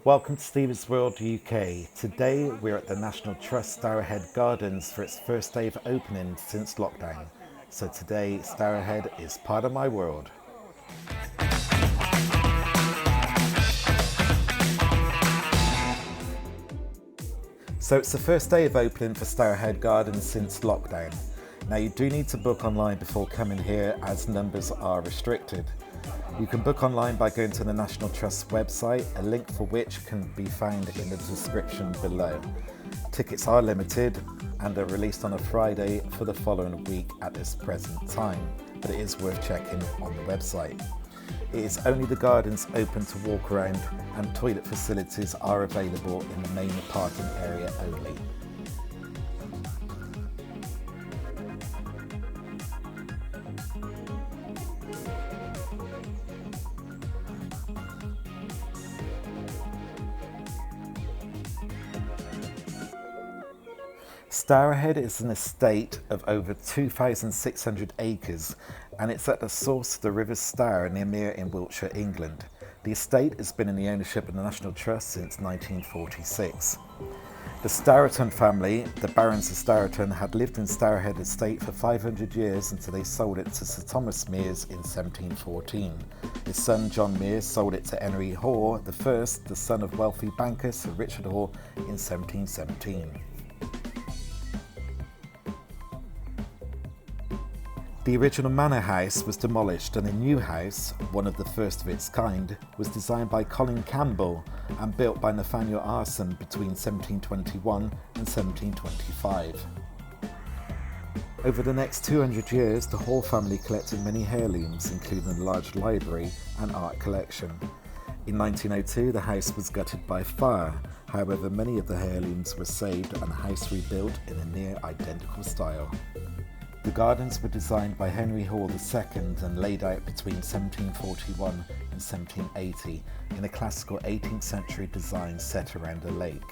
Welcome to Stevens World UK. Today we're at the National Trust Stourhead Gardens for its first day of opening since lockdown. So today Stourhead is part of my world. So it's the first day of opening for Stourhead Gardens since lockdown. Now you do need to book online before coming here as numbers are restricted. You can book online by going to the National Trust website, a link for which can be found in the description below. Tickets are limited and are released on a Friday for the following week at this present time, but it is worth checking on the website. It is only the gardens open to walk around and toilet facilities are available in the main parking area only. Stourhead is an estate of over 2,600 acres and it's at the source of the River Stour near Mere in Wiltshire, England. The estate has been in the ownership of the National Trust since 1946. The Stourton family, the Barons of Stourton, had lived in Stourhead estate for 500 years until they sold it to Sir Thomas Mears in 1714. His son John Mears sold it to Henry Hoare I, the son of wealthy banker Sir Richard Hoare, in 1717. The original manor house was demolished and a new house, one of the first of its kind, was designed by Colin Campbell and built by Nathaniel Arson between 1721 and 1725. Over the next 200 years, the Hoare family collected many heirlooms, including a large library and art collection. In 1902, the house was gutted by fire. However, many of the heirlooms were saved and the house rebuilt in a near identical style. The gardens were designed by Henry Hoare II and laid out between 1741 and 1780 in a classical 18th century design set around a lake.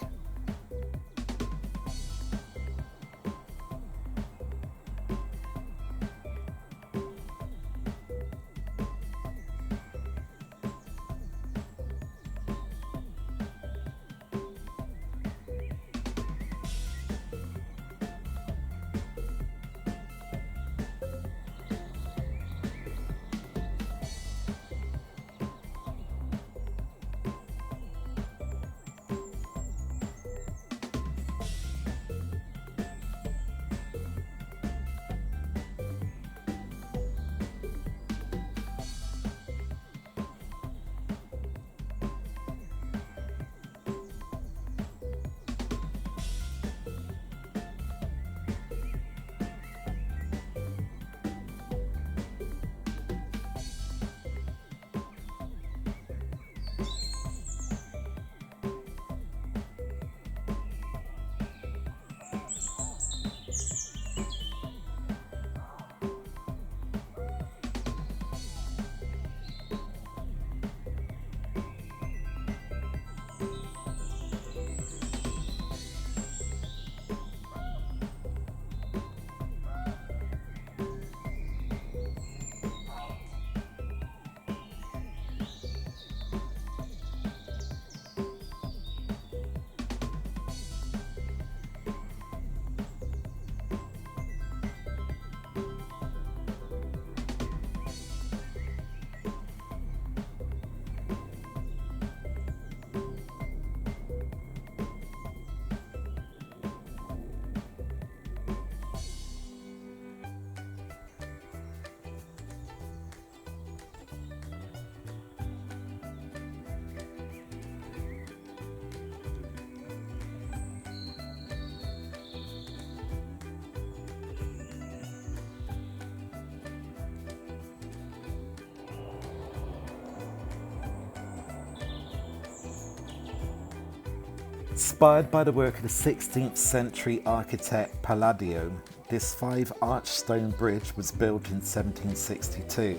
Inspired by the work of the 16th century architect Palladio, this 5-arch stone bridge was built in 1762.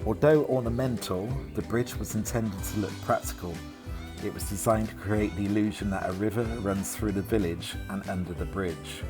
Although ornamental, the bridge was intended to look practical. It was designed to create the illusion that a river runs through the village and under the bridge.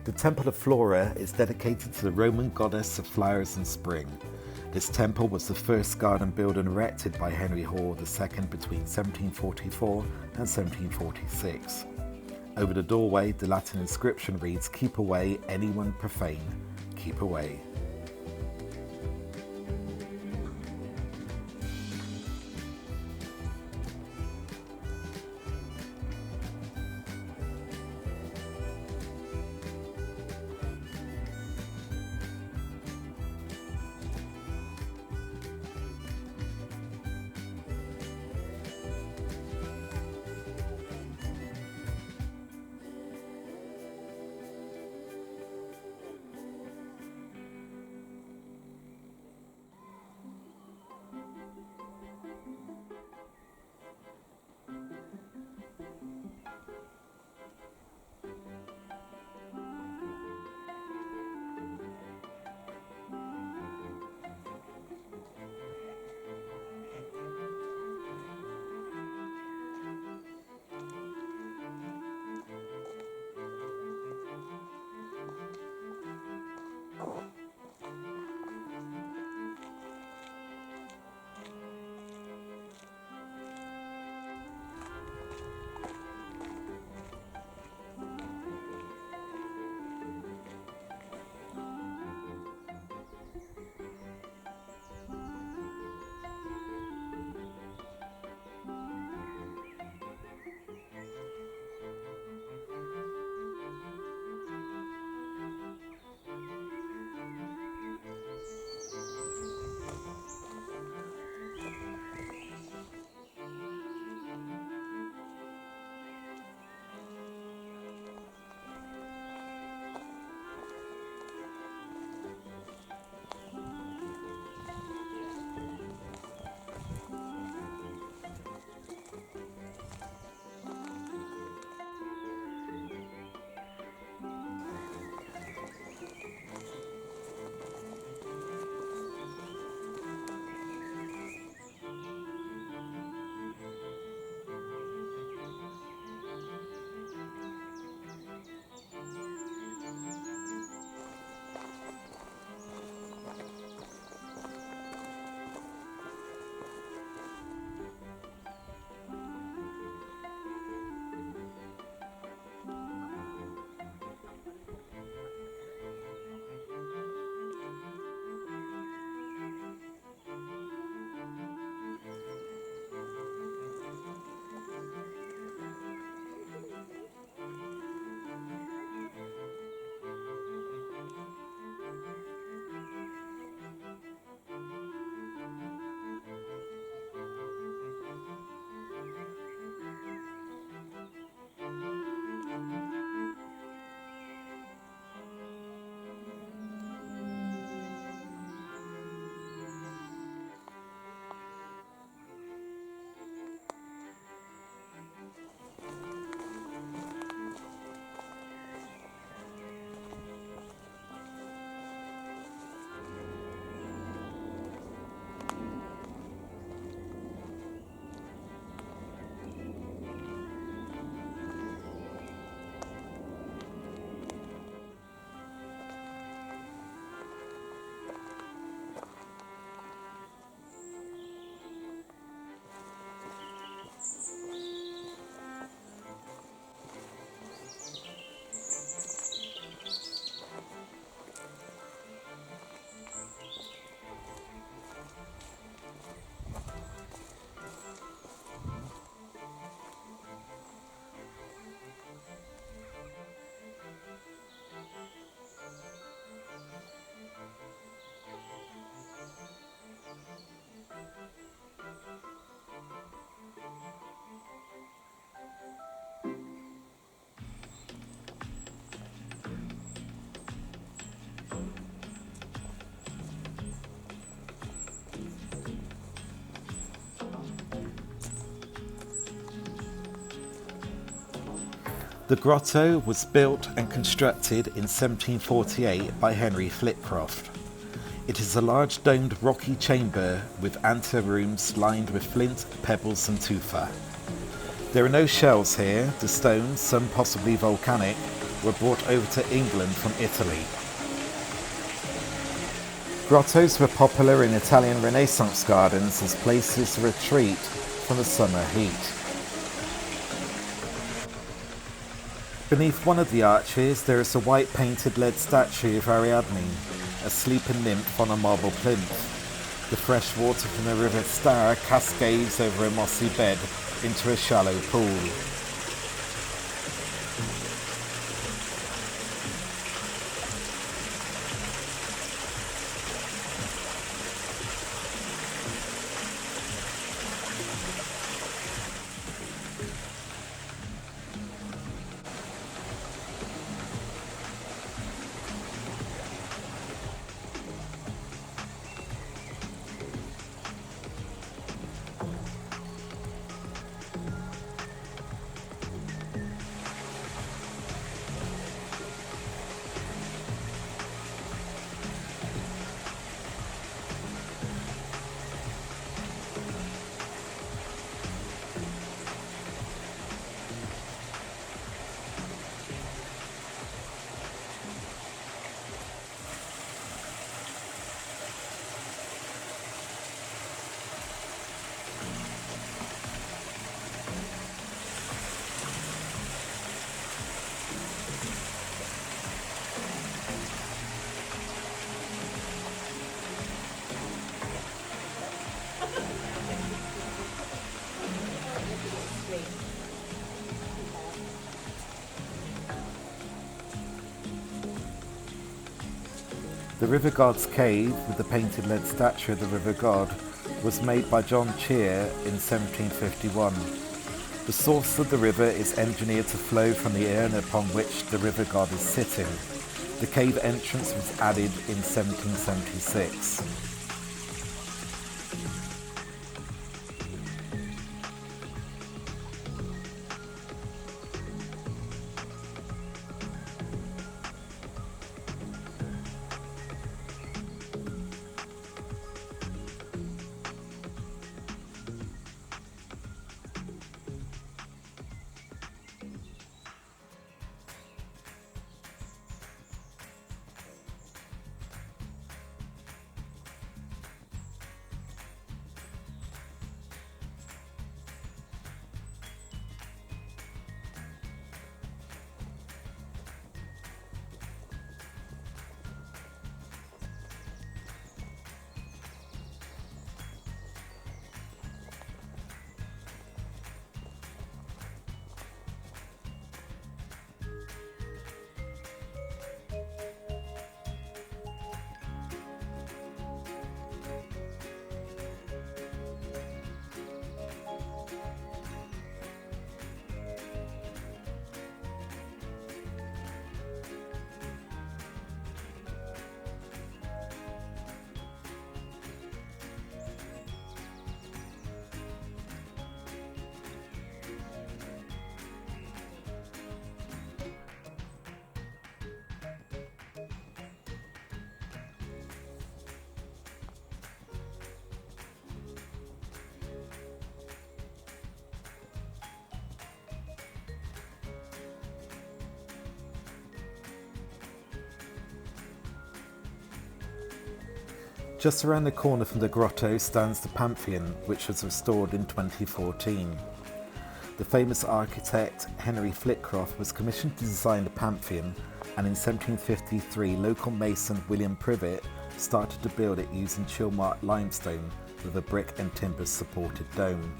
The Temple of Flora is dedicated to the Roman goddess of flowers and spring. This temple was the first garden building erected by Henry Hall II between 1744 and 1746. Over the doorway, the Latin inscription reads, "Keep away anyone profane, keep away." The grotto was built and constructed in 1748 by Henry Flitcroft. It is a large domed rocky chamber with anterooms lined with flint, pebbles and tufa. There are no shells here. The stones, some possibly volcanic, were brought over to England from Italy. Grottos were popular in Italian Renaissance gardens as places to retreat from the summer heat. Beneath one of the arches there is a white painted lead statue of Ariadne, a sleeping nymph on a marble plinth. The fresh water from the river Stour cascades over a mossy bed into a shallow pool. The river god's cave, with the painted lead statue of the river god, was made by John Cheer in 1751. The source of the river is engineered to flow from the urn upon which the river god is sitting. The cave entrance was added in 1776. Just around the corner from the grotto stands the Pantheon, which was restored in 2014. The famous architect Henry Flitcroft was commissioned to design the Pantheon, and in 1753 local mason William Privet started to build it using Chilmart limestone with a brick and timber supported dome.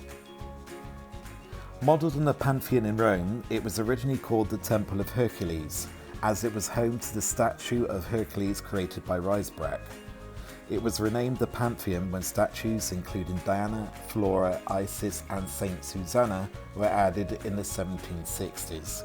Modelled on the Pantheon in Rome, it was originally called the Temple of Hercules, as it was home to the statue of Hercules created by Rysbrack. It was renamed the Pantheon when statues including Diana, Flora, Isis and Saint Susanna were added in the 1760s.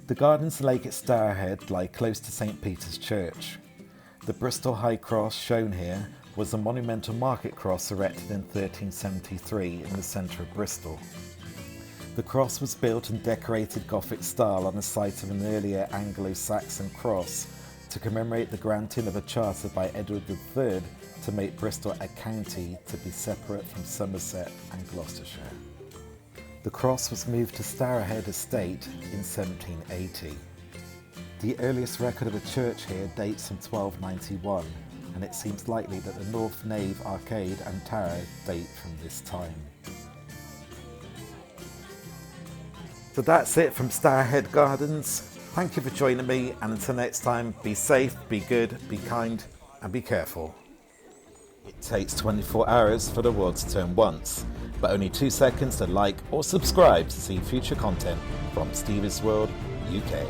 The gardens lake at Stourhead lie close to St Peter's Church. The Bristol High Cross shown here was a monumental market cross erected in 1373 in the centre of Bristol. The cross was built in decorated Gothic style on the site of an earlier Anglo-Saxon cross to commemorate the granting of a charter by Edward III to make Bristol a county to be separate from Somerset and Gloucestershire. The cross was moved to Stourhead Estate in 1780. The earliest record of a church here dates from 1291, and it seems likely that the north nave, arcade and tower date from this time. So that's it from Stourhead Gardens. Thank you for joining me, and until next time, be safe, be good, be kind, and be careful. It takes 24 hours for the world to turn once, but only 2 seconds to like or subscribe to see future content from Stevie's World UK.